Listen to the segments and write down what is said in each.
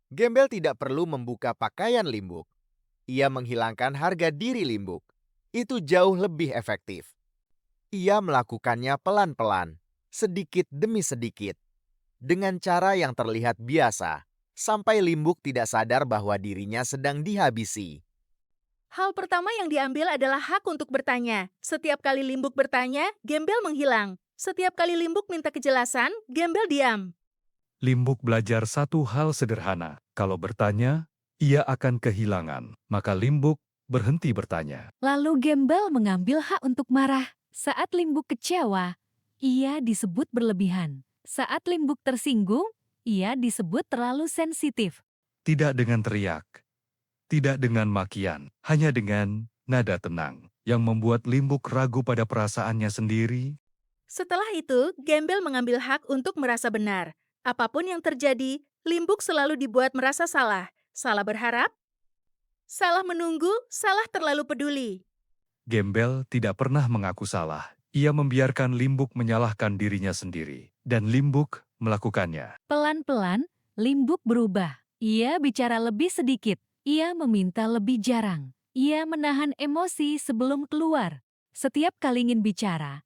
Gembel tidak perlu membuka pakaian Limbuk. Ia menghilangkan harga diri Limbuk. Itu jauh lebih efektif. Ia melakukannya pelan-pelan, sedikit demi sedikit, dengan cara yang terlihat biasa, sampai Limbuk tidak sadar bahwa dirinya sedang dihabisi. Hal pertama yang diambil adalah hak untuk bertanya. Setiap kali Limbuk bertanya, Gembel menghilang. Setiap kali Limbuk minta kejelasan, Gembel diam. Limbuk belajar satu hal sederhana. Kalau bertanya, ia akan kehilangan. Maka Limbuk berhenti bertanya. Lalu Gembel mengambil hak untuk marah. Saat Limbuk kecewa, ia disebut berlebihan. Saat Limbuk tersinggung, ia disebut terlalu sensitif. Tidak dengan teriak, tidak dengan makian, hanya dengan nada tenang yang membuat Limbuk ragu pada perasaannya sendiri. Setelah itu, Gembel mengambil hak untuk merasa benar. Apapun yang terjadi, Limbuk selalu dibuat merasa salah. Salah berharap, salah menunggu, salah terlalu peduli. Gembel tidak pernah mengaku salah. Ia membiarkan Limbuk menyalahkan dirinya sendiri. Dan Limbuk melakukannya. Pelan-pelan, Limbuk berubah. Ia bicara lebih sedikit. Ia meminta lebih jarang. Ia menahan emosi sebelum keluar. Setiap kali ingin bicara,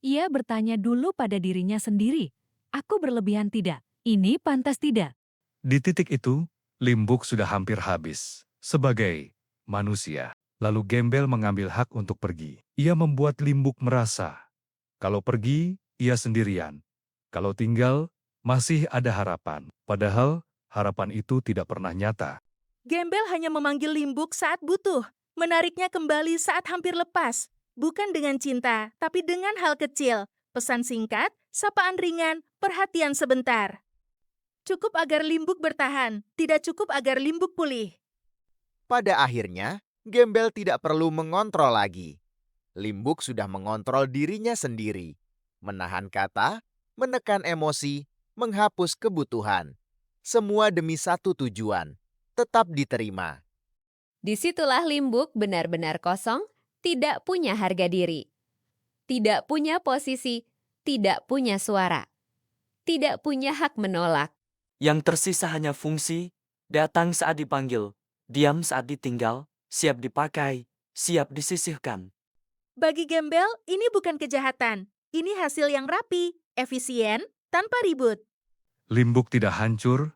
ia bertanya dulu pada dirinya sendiri. Aku berlebihan tidak? Ini pantas tidak? Di titik itu, Limbuk sudah hampir habis. Sebagai manusia. Lalu Gembel mengambil hak untuk pergi. Ia membuat Limbuk merasa, kalau pergi, ia sendirian. Kalau tinggal, masih ada harapan. Padahal, harapan itu tidak pernah nyata. Gembel hanya memanggil Limbuk saat butuh, menariknya kembali saat hampir lepas. Bukan dengan cinta, tapi dengan hal kecil. Pesan singkat, sapaan ringan, perhatian sebentar. Cukup agar Limbuk bertahan, tidak cukup agar Limbuk pulih. Pada akhirnya, Gembel tidak perlu mengontrol lagi. Limbuk sudah mengontrol dirinya sendiri, menahan kata, menekan emosi, menghapus kebutuhan. Semua demi satu tujuan, tetap diterima. Disitulah Limbuk benar-benar kosong, tidak punya harga diri. Tidak punya posisi, tidak punya suara. Tidak punya hak menolak. Yang tersisa hanya fungsi, datang saat dipanggil, diam saat ditinggal, siap dipakai, siap disisihkan. Bagi Gembel, ini bukan kejahatan. Ini hasil yang rapi, efisien, tanpa ribut. Limbuk tidak hancur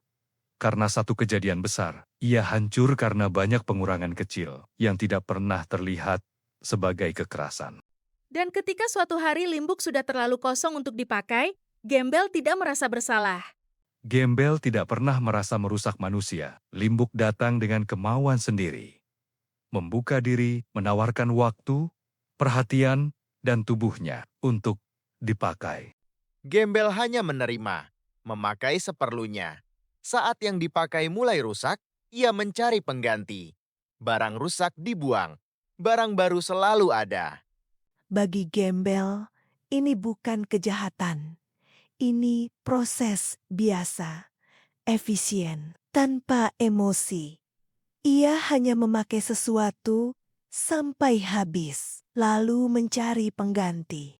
karena satu kejadian besar. Ia hancur karena banyak pengurangan kecil yang tidak pernah terlihat sebagai kekerasan. Dan ketika suatu hari Limbuk sudah terlalu kosong untuk dipakai, Gembel tidak merasa bersalah. Gembel tidak pernah merasa merusak manusia. Limbuk datang dengan kemauan sendiri. Membuka diri, menawarkan waktu, perhatian, dan tubuhnya untuk dipakai. Gembel hanya menerima, memakai seperlunya. Saat yang dipakai mulai rusak, ia mencari pengganti. Barang rusak dibuang, barang baru selalu ada. Bagi Gembel, ini bukan kejahatan. Ini proses biasa, efisien, tanpa emosi. Ia hanya memakai sesuatu sampai habis, lalu mencari pengganti.